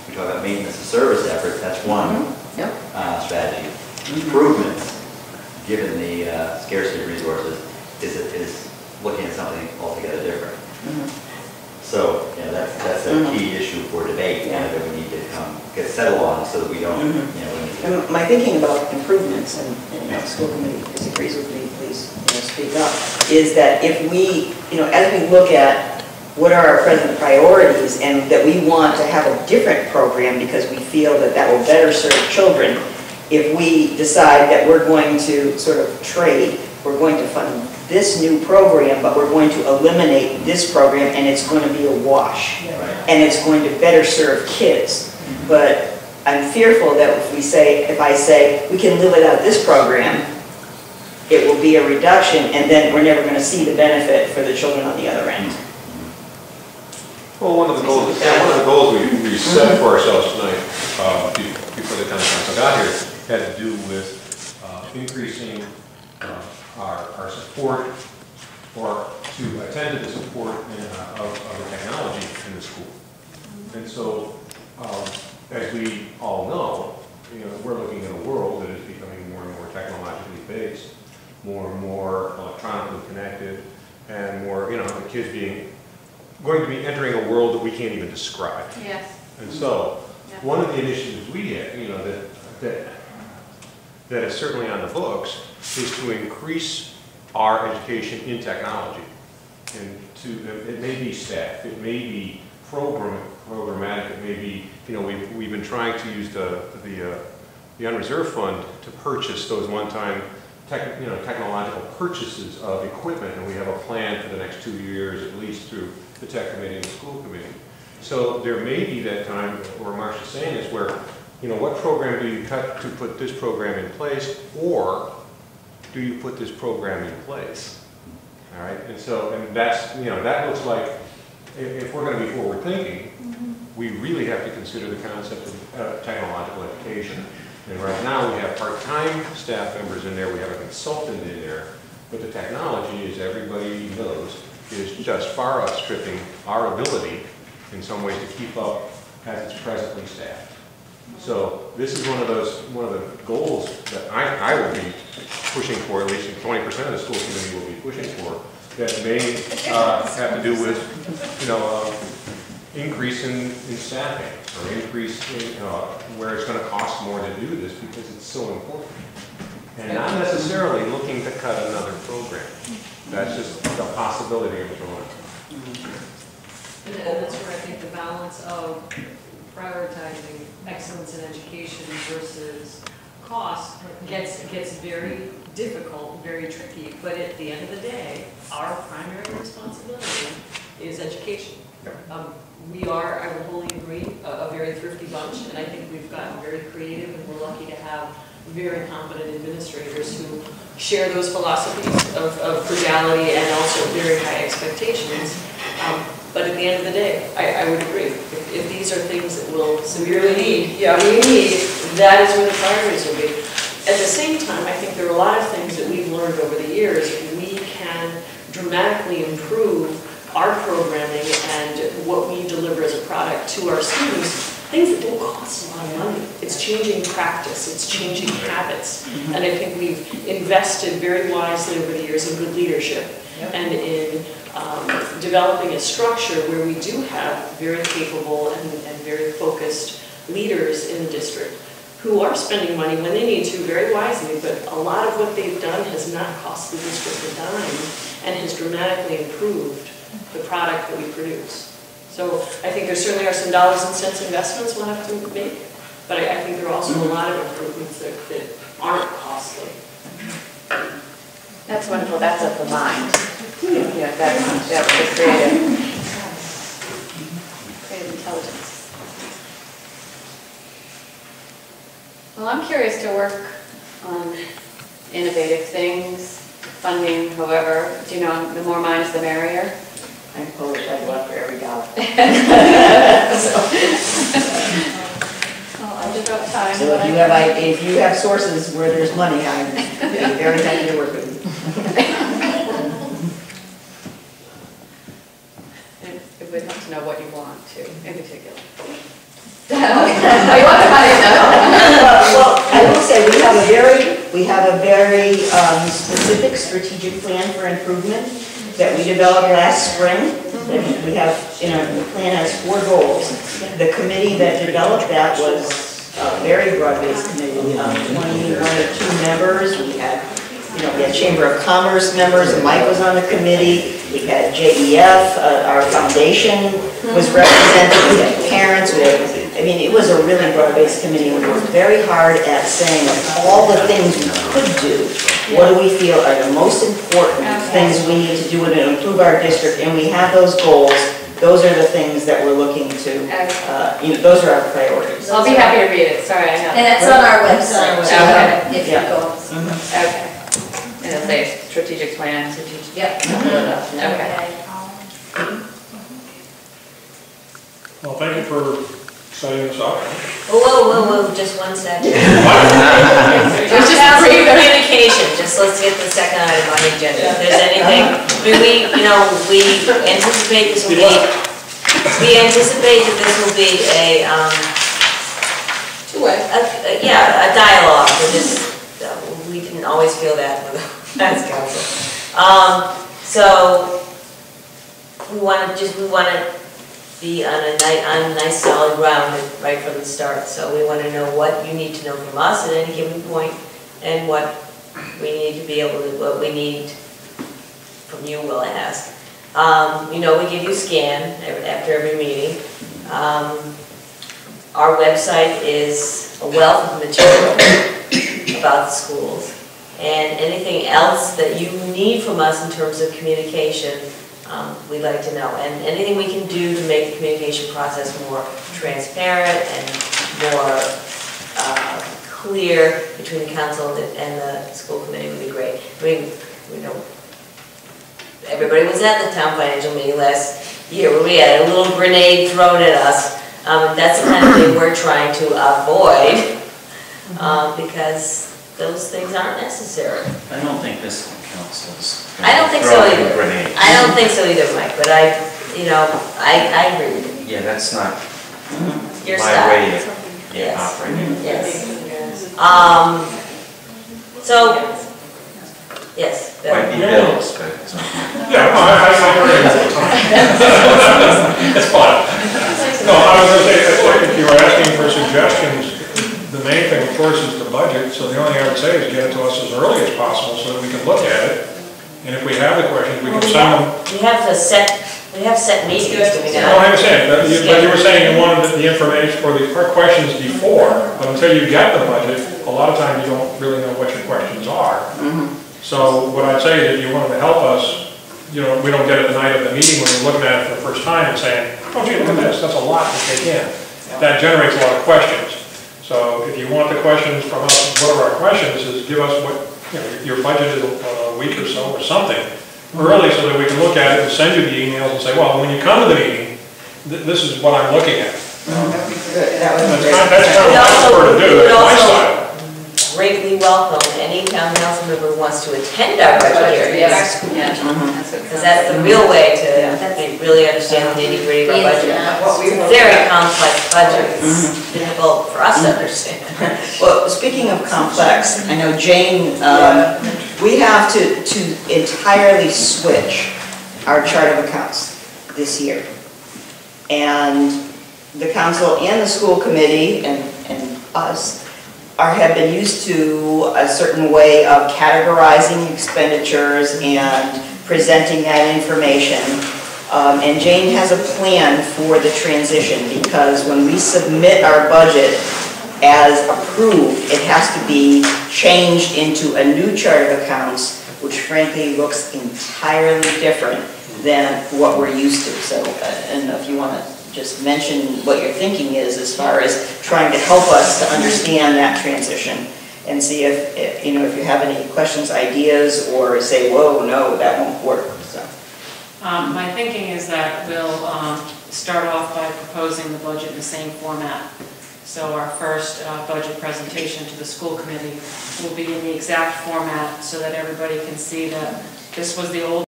we talk about maintenance of service efforts, that's one Yep. strategy. Improvements, given the scarcity of resources, is looking at something altogether different. So, you know, that's a key issue for debate that we need to get settled on so that we don't, you know. And my thinking about improvements, and the school committee disagrees with me, please, speak up, is that if we, as we look at what are our present priorities and that we want to have a different program because we feel that that will better serve children, if we decide that we're going to sort of trade, we're going to fund this new program, but we're going to eliminate this program and it's going to be a wash. And it's going to better serve kids. But I'm fearful that if I say we can live without this program, it will be a reduction and then we're never going to see the benefit for the children on the other end. Well, one of the goals we set for ourselves tonight, before the council got here, had to do with increasing our support, or to attend to the support of the technology in the school. And so, as we all know, we're looking at a world that is becoming more and more technologically based, more and more electronically connected, and more, the kids going to be entering a world that we can't even describe. Yes. And so, one of the initiatives we have, that is certainly on the books, is to increase our education in technology. And it may be staff, it may be programmatic, it may be, we've been trying to use the unreserved fund to purchase those one-time technological purchases of equipment, and we have a plan for the next 2 years at least through the tech committee and the school committee. So there may be that time where Marcia's saying is where, what program do you cut to put this program in place, or do you put this program in place? All right, and so, and that's, that looks like, if we're going to be forward thinking, we really have to consider the concept of technological education. And right now we have part-time staff members in there, we have a consultant in there, but the technology, as everybody knows, is just far outstripping our ability in some ways to keep up as it's presently staffed. So this is one of the goals that I will be pushing for, at least 20% of the school committee will be pushing for, that may have to do with, increase in staffing, or increase in, where it's going to cost more to do this because it's so important. And not necessarily looking to cut another program. That's just the possibility of going. And that's where I think the balance of prioritizing excellence in education versus cost gets very difficult, very tricky. But at the end of the day, our primary responsibility is education. We are, I would wholly agree, a very thrifty bunch, and I think we've gotten very creative, and we're lucky to have very competent administrators who share those philosophies of frugality and also very high expectations. But at the end of the day, I would agree. If these are things that we'll severely need, that is where the priorities will be. At the same time, I think there are a lot of things that we've learned over the years. We can dramatically improve our programming and what we deliver as a product to our students, things that don't cost a lot of money. It's changing practice, it's changing habits. And I think we've invested very wisely over the years in good leadership and in developing a structure where we do have very capable and very focused leaders in the district who are spending money when they need to very wisely, but a lot of what they've done has not cost the district a dime and has dramatically improved the product that we produce. So I think there certainly are some dollars and cents investments we'll have to make, but I think there are also a lot of improvements that aren't costly. That's wonderful. That's of the mind. Yeah, that's the creative intelligence. Well, I'm curious to work on innovative things, funding, however, the more minds, the merrier. I'm Polish, I'd love for every dollar. Well, I just about time. So if you have sources where there's money, I'm very happy to work with you. It would help to know what you want to, in particular. I want the money though. Well, I will say, we have a very specific strategic plan for improvement that we developed last spring. That we have, the plan has 4 goals. The committee that developed that was a very broad-based committee, 21 or 2 members. We had Chamber of Commerce members, and Mike was on the committee. We had JEF, our foundation was represented, we had parents, it was a really broad-based committee. We worked very hard at saying of all the things we could do, what do we feel are the most important things we need to do to improve our district, and we have those goals. Those are the things that we're looking to, those are our priorities. I'll be happy to read it, sorry, I know. And that's on our website, too, if you go. Okay. And it'll say strategic plan, Yep. okay. Well, thank you for setting this up. Whoa, just one second. Just Just communication, let's get the second item on the agenda. If there's anything, we anticipate this will be, a, Two-way. a dialogue. We didn't always feel that with the last council. So we want to be on a nice solid ground right from the start. So we want to know what you need to know from us at any given point, and what we need to be able to, what we need from you, we'll ask. We give you a scan after every meeting. Our website is a wealth of material about the schools, and anything else that you need from us in terms of communication, we'd like to know. And anything we can do to make the communication process more transparent and more clear between the council and the school committee would be great. Everybody was at the town financial meeting last year where we had a little grenade thrown at us. That's the kind of thing we're trying to avoid, because those things aren't necessary. I don't think this council is. I don't think so either. I don't think so either, Mike, but I agree with you. Yeah, that's not Your my style. way of operating. Yes. Yes. Bill. Might be bills, but. Yeah, no, I agree all the time. It's fun. No, I was going to say, if you were asking for suggestions, the main thing, of course, is the budget. So the only thing I would say is get it to us as early as possible so that we can look at it. And if we have the questions, we can send them. We have set meetings, do we No, not? I understand, but you were saying you wanted the information or the questions before, but until you get the budget, a lot of times you don't really know what your questions are. So what I'd say is if you wanted to help us, we don't get it the night of the meeting when you're looking at it for the first time and saying, oh gee, look at this, that's a lot to take in. That generates a lot of questions. So if you want the questions from us, what are our questions, is give us what, your budget is a week or so or something early so that we can look at it and send you the emails and say, well, when you come to the meeting, this is what I'm looking at. That's kind of what I prefer to do, that's my style. Greatly welcome any town council member who wants to attend our budget hearings. Because that's the real way to really understand the nitty-gritty of our budget. It's a very complex budget. It's difficult for us to understand. Well, speaking of complex, I know Jane, we have to entirely switch our chart of accounts this year. And the council and the school committee and us have been used to a certain way of categorizing expenditures and presenting that information. And Jane has a plan for the transition, because when we submit our budget as approved, it has to be changed into a new chart of accounts, which frankly looks entirely different than what we're used to. So, and if you want to just mention what your thinking is as far as trying to help us to understand that transition, and see if you have any questions, ideas, or say, whoa, no, that won't work. So, my thinking is that we'll start off by proposing the budget in the same format. So our first budget presentation to the school committee will be in the exact format so that everybody can see that this was the old